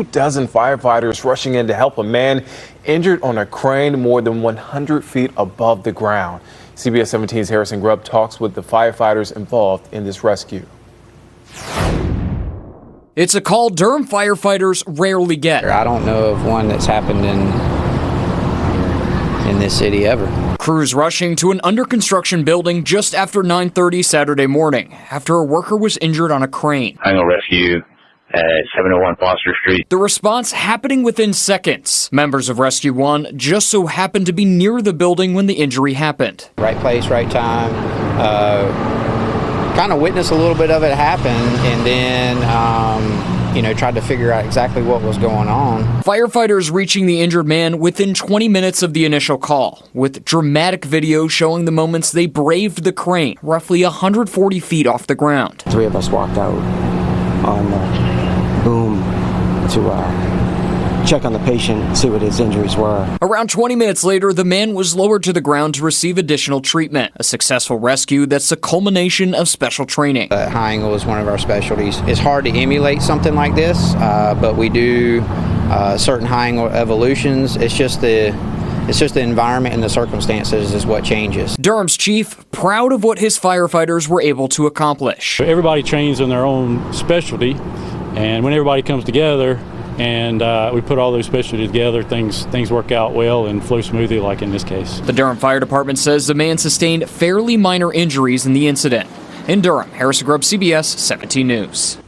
24 firefighters rushing in to help a man injured on a crane more than 100 feet above the ground. CBS 17's Harrison Grubb talks with the firefighters involved in this rescue. It's a call Durham firefighters rarely get. I don't know of one that's happened in this city ever. Crews rushing to an under-construction building just after 9:30 Saturday morning after a worker was injured on a crane. Angle rescue at 701 Foster Street. The response happening within seconds. Members of Rescue 1 just so happened to be near the building when the injury happened. Right place, right time. Kind of witnessed a little bit of it happen, and then tried to figure out exactly what was going on. Firefighters reaching the injured man within 20 minutes of the initial call, with dramatic video showing the moments they braved the crane, roughly 140 feet off the ground. 3 of us walked out on the boom to check on the patient, see what his injuries were. Around 20 minutes later, the man was lowered to the ground to receive additional treatment. A successful rescue that's the culmination of special training. High angle is one of our specialties. It's hard to emulate something like this, but we do certain high angle evolutions. It's just the environment and the circumstances is what changes. Durham's chief, proud of what his firefighters were able to accomplish. Everybody trains in their own specialty, and when everybody comes together and we put all those specialties together, things work out well and flow smoothly, like in this case. The Durham Fire Department says the man sustained fairly minor injuries in the incident. In Durham, Harrison Grubb, CBS 17 News.